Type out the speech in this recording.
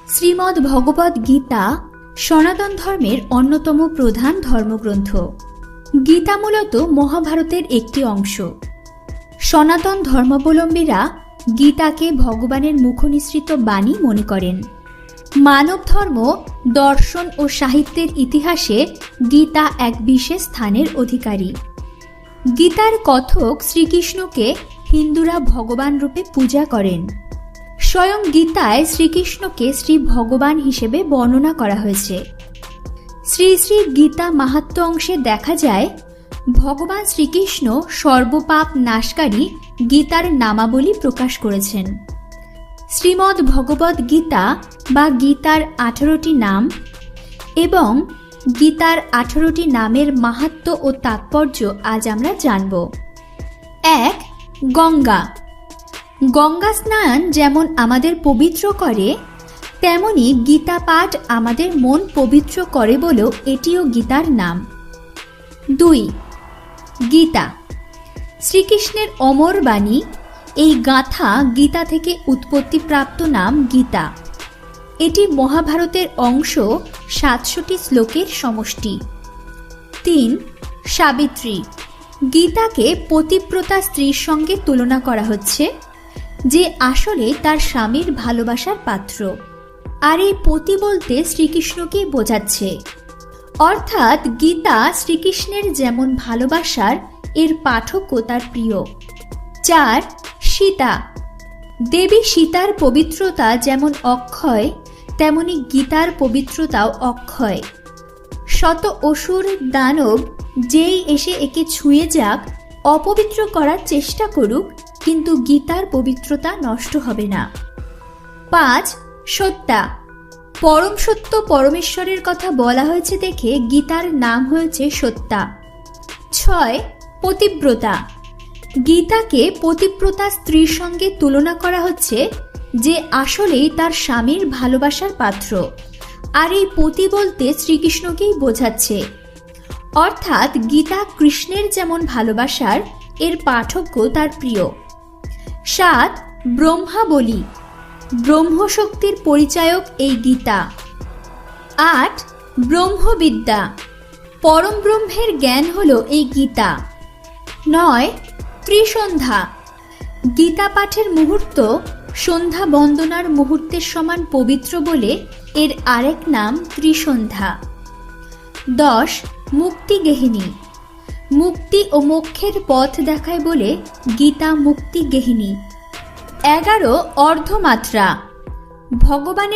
শ্রীমদ্ ভগবদ্ গীতা সনাতন ধর্মের অন্যতম প্রধান ধর্মগ্রন্থ। গীতা মূলত মহাভারতের একটি অংশ। সনাতন ধর্মাবলম্বীরা গীতাকে ভগবানের মুখনিসৃত বাণী মনে করেন। মানব ধর্ম, দর্শন ও সাহিত্যের ইতিহাসে গীতা এক বিশেষ স্থানের অধিকারী। গীতার কথক শ্রীকৃষ্ণকে হিন্দুরা ভগবান রূপে পূজা করেন। স্বয়ং গীতায় শ্রীকৃষ্ণকে শ্রী ভগবান হিসেবে বর্ণনা করা হয়েছে। শ্রী শ্রী গীতা মাহাত্ম্য অংশে দেখা যায়, ভগবান শ্রীকৃষ্ণ সর্বপাপ নাশকারী গীতার নামাবলী প্রকাশ করেছেন। শ্রীমদ্ ভগবদ্ গীতা বা গীতার 18টি নাম এবং গীতার 18টি নামের মাহাত্ম্য ও তাৎপর্য আজ আমরা জানব। 1. গঙ্গা। গঙ্গা স্নান যেমন আমাদের পবিত্র করে, তেমনি গীতা পাঠ আমাদের মন পবিত্র করে বলেও এটিও গীতার নাম। 2. গীতা শ্রীকৃষ্ণের অমর বাণী। এই গাথা গীতা থেকে উৎপত্তিপ্রাপ্ত নাম গীতা। এটি মহাভারতের অংশ, 700টি শ্লোকের সমষ্টি। 3. সাবিত্রী। গীতাকে পতিব্রতা স্ত্রীর সঙ্গে তুলনা করা হচ্ছে, যে আসলে তার স্বামীর ভালোবাসার পাত্র। আর এই পতি বলতে শ্রীকৃষ্ণকেই বোঝাচ্ছে। অর্থাৎ গীতা শ্রীকৃষ্ণের যেমন ভালোবাসার, এর পাঠকও তার প্রিয়। 4. সীতা। দেবী সীতার পবিত্রতা যেমন অক্ষয়, তেমনি গীতার পবিত্রতাও অক্ষয়। শত অসুর দানব যেই এসে একে ছুঁয়ে যাক, অপবিত্র করার চেষ্টা করুক, কিন্তু গীতার পবিত্রতা নষ্ট হবে না। 5. সত্যা। পরম সত্য পরমেশ্বরের কথা বলা হয়েছে দেখে গীতার নাম হয়েছে সত্যা। 6. পতিব্রতা। গীতাকে পতিব্রতা স্ত্রীর সঙ্গে তুলনা করা হচ্ছে, যে আসলেই তার স্বামীর ভালোবাসার পাত্র। আর এই পতি বলতে শ্রীকৃষ্ণকেই বোঝাচ্ছে। অর্থাৎ গীতা কৃষ্ণের যেমন ভালোবাসার, এর পাঠক্য তার প্রিয়। 7. ব্রহ্মাবলী। ব্রহ্মশক্তির পরিচায়ক এই গীতা। 8. ব্রহ্মবিদ্যা। পরম ব্রহ্মের জ্ঞান হল এই গীতা। 9. ত্রিসন্ধ্যা। গীতা পাঠের মুহূর্ত সন্ধ্যা বন্দনার মুহূর্তের সমান পবিত্র বলে এর আরেক নাম ত্রিসন্ধ্যা। 10. মুক্তিগেহিনী। মুক্তি ও মোক্ষের পথ দেখায় বলে গীতা মুক্তিগেহিনী। 11. অর্ধমাত্রা। ভগবানের